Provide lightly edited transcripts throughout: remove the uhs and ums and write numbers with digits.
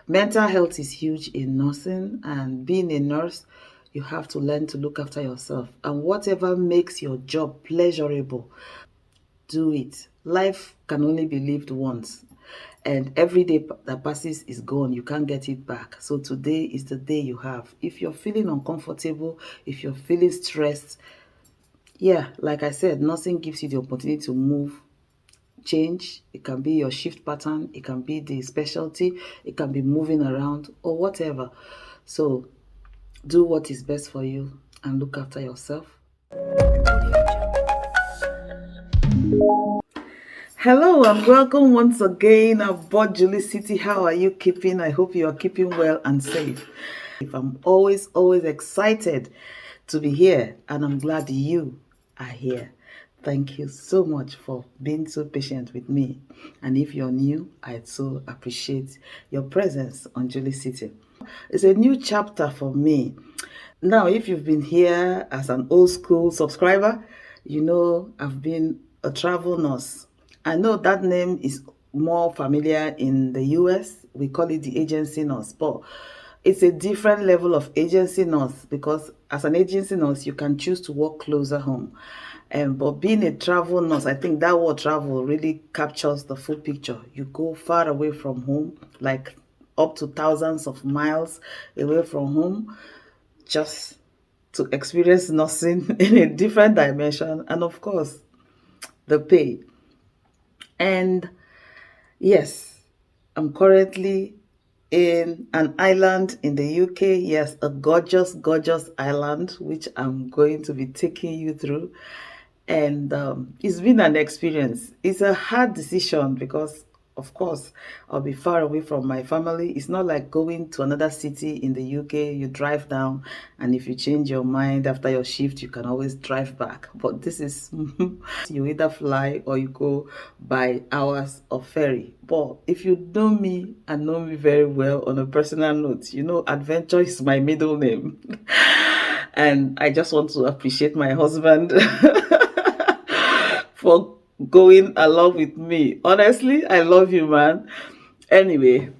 Mental health is huge in nursing, and being a nurse, you have to learn to look after yourself. And whatever makes your job pleasurable, do it. Life can only be lived once, and every day that passes is gone. You can't get it back. So today is the day you have. If you're feeling uncomfortable, if you're feeling stressed, yeah, like I said, nursing gives you the opportunity to move, change. It can be your shift pattern, it can be the specialty, it can be moving around or whatever. So do what is best for you and look after yourself. Hello and welcome once again aboard JulieCity. How are you keeping? I hope you are keeping well and safe. I'm always excited to be here, and I'm glad you are here. Thank you so much for being so patient with me. And if you're new, I so appreciate your presence on JulieCity. It's a new chapter for me. Now, if you've been here as an old school subscriber, you know I've been a travel nurse. I know that name is more familiar in the US. We call it the agency nurse, but it's a different level of agency nurse because as an agency nurse, you can choose to work closer home. But being a travel nurse, I think that word travel really captures the full picture. You go far away from home, like up to thousands of miles away from home, just to experience nursing in a different dimension, and of course the pay. And yes, I'm currently in an island in the UK. Yes, a gorgeous island, which I'm going to be taking you through. And it's been an experience. It's a hard decision because, of course, I'll be far away from my family. It's not like going to another city in the UK. You drive down, and if you change your mind after your shift, you can always drive back. But this is, you either fly or you go by hours of ferry. But if you know me and know me very well on a personal note, you know, adventure is my middle name. And I just want to appreciate my husband for going along with me. Honestly, I love you, man. Anyway,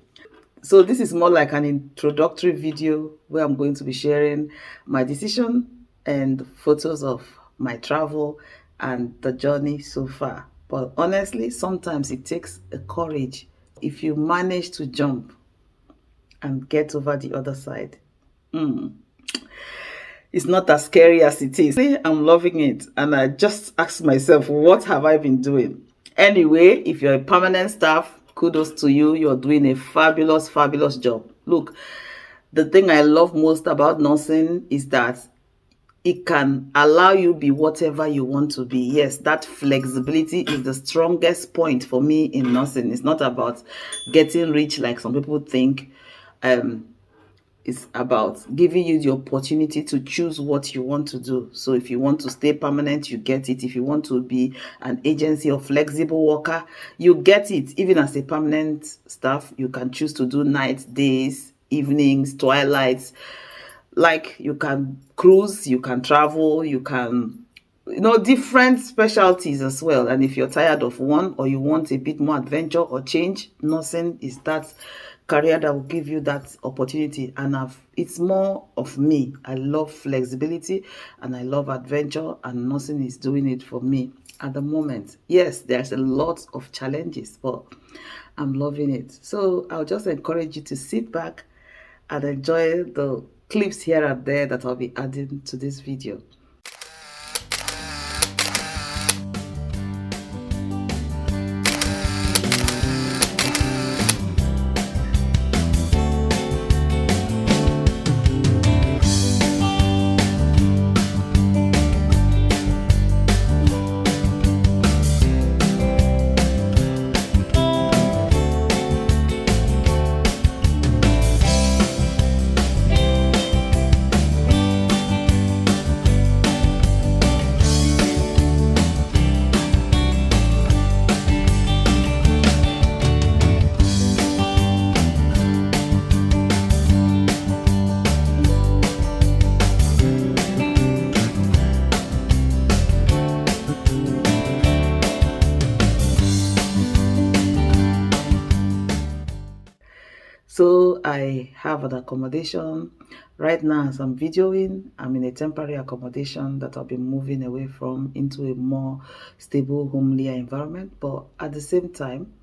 so this is more like an introductory video where I'm going to be sharing my decision and photos of my travel and the journey so far. But honestly, sometimes it takes a courage if you manage to jump and get over the other side. It's not as scary as it is. I'm loving it, and I just ask myself, what have I been doing? Anyway, if you're a permanent staff, kudos to you. You're doing a fabulous job. Look, the thing I love most about nursing is that it can allow you be whatever you want to be. Yes, that flexibility is the strongest point for me in nursing. It's not about getting rich like some people think. It's about giving you the opportunity to choose what you want to do. So if you want to stay permanent, you get it. If you want to be an agency or flexible worker, you get it. Even as a permanent staff, you can choose to do nights, days, evenings, twilights. Like you can cruise, you can travel, you can, different specialties as well. And if you're tired of one or you want a bit more adventure or change, nursing is that career that will give you that opportunity. And it's more of me. I love flexibility and I love adventure, and nursing is doing it for me at the moment. Yes, there's a lot of challenges, but I'm loving it. So I'll just encourage you to sit back and enjoy the clips here and there that I'll be adding to this video. So I have an accommodation. Right now, as I'm videoing, I'm in a temporary accommodation that I'll be moving away from into a more stable, homelier environment. But at the same time,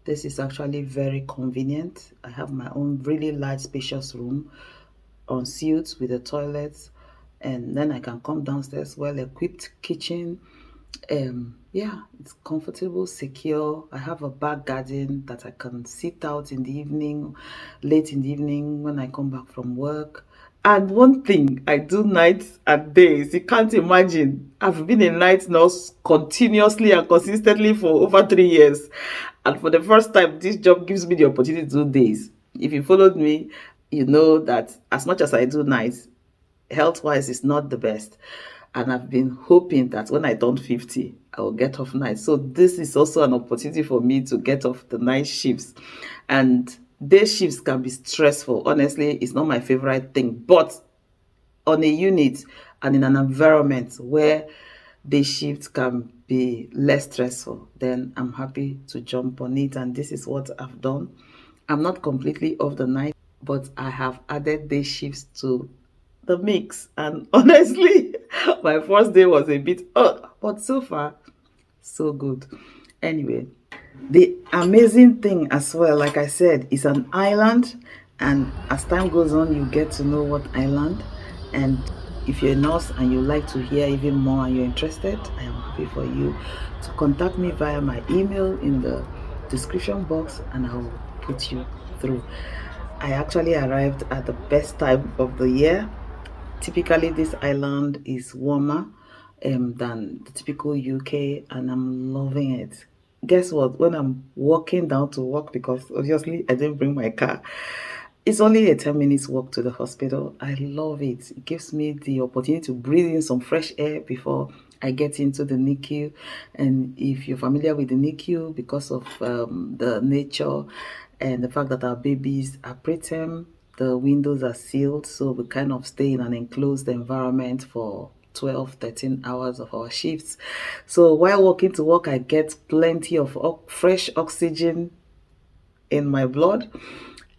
this is actually very convenient. I have my own really large, spacious room en suite with a toilet, and then I can come downstairs, well-equipped kitchen. Yeah, it's comfortable, secure. I have a back garden that I can sit out in the evening, late in the evening when I come back from work. And one thing, I do nights and days. You can't imagine. I've been a night nurse continuously and consistently for over 3 years. And for the first time, this job gives me the opportunity to do days. If you followed me, you know that as much as I do nights, health wise is not the best, and I've been hoping that when I turn 50 I will get off night. So this is also an opportunity for me to get off the night shifts. And day shifts can be stressful. Honestly, it's not my favorite thing, but on a unit and in an environment where day shifts can be less stressful, then I'm happy to jump on it. And this is what I've done. I'm not completely off the night, but I have added day shifts to the mix. And honestly, my first day was a bit but so far so good. Anyway, the amazing thing as well, like I said, is an island, and as time goes on you get to know what island. And if you're a nurse and you like to hear even more and you're interested, I am happy for you to contact me via my email in the description box, and I'll put you through. I actually arrived at the best time of the year. Typically, this island is warmer than the typical UK, and I'm loving it. Guess what? When I'm walking down to work, because obviously I didn't bring my car, it's only a 10 minutes walk to the hospital. I love it. It gives me the opportunity to breathe in some fresh air before I get into the NICU. And if you're familiar with the NICU, because of the nature and the fact that our babies are preterm, the windows are sealed, so we kind of stay in an enclosed environment for 12, 13 hours of our shifts. So while walking to work, I get plenty of fresh oxygen in my blood.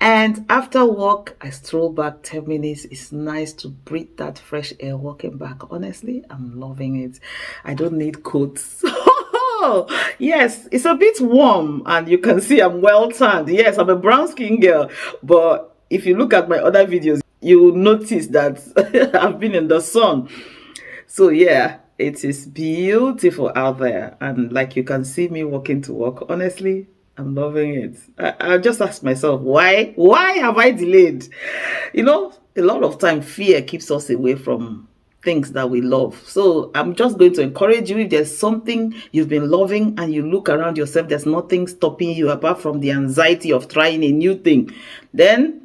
And after work, I stroll back 10 minutes. It's nice to breathe that fresh air walking back. Honestly, I'm loving it. I don't need coats. Yes, it's a bit warm, and you can see I'm well tanned. Yes, I'm a brown skin girl, but if you look at my other videos, you will notice that I've been in the sun. So yeah, it is beautiful out there, and like you can see me walking to work. Honestly, I'm loving it. I just ask myself, why have I delayed? A lot of time fear keeps us away from things that we love. So I'm just going to encourage you, if there's something you've been loving and you look around yourself, there's nothing stopping you apart from the anxiety of trying a new thing, then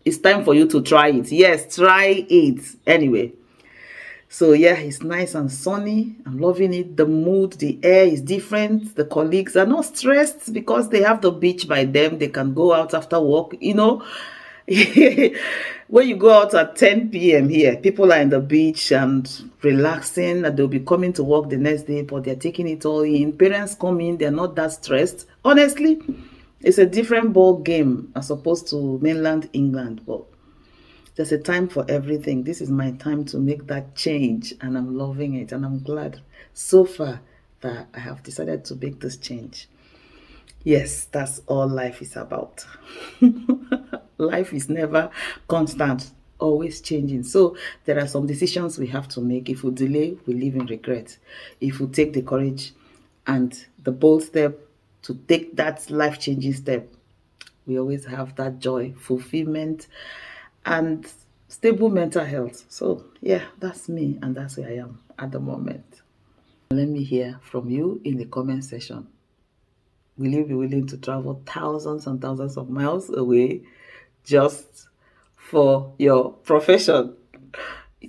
it's time for you to try it. Yes, try it anyway. So yeah, it's nice and sunny. I'm loving it. The mood, the air is different. The colleagues are not stressed because they have the beach by them. They can go out after work. When you go out at 10 p.m. here, people are in the beach and relaxing, and they'll be coming to work the next day, but they're taking it all in. Parents come in, they're not that stressed. Honestly, it's a different ball game as opposed to mainland England. But there's a time for everything. This is my time to make that change, and I'm loving it, and I'm glad so far that I have decided to make this change. Yes, that's all life is about. Life is never constant, always changing. So there are some decisions we have to make. If we delay, we live in regret. If we take the courage and the bold step to take that life-changing step, we always have that joy, fulfillment, and stable mental health. So yeah, that's me, and that's where I am at the moment. Let me hear from you in the comment section. Will you be willing to travel thousands and thousands of miles away just for your profession?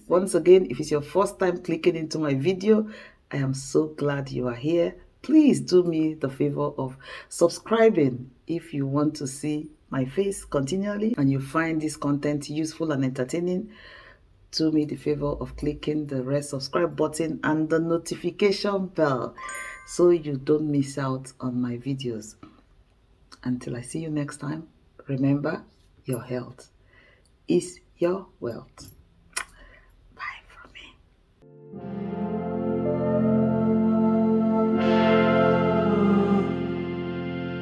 Once again, if it's your first time clicking into my video, I am so glad you are here. Please do me the favor of subscribing if you want to see my face continually and you find this content useful and entertaining. Do me the favor of clicking the red subscribe button and the notification bell so you don't miss out on my videos. Until I see you next time, remember, your health is your wealth.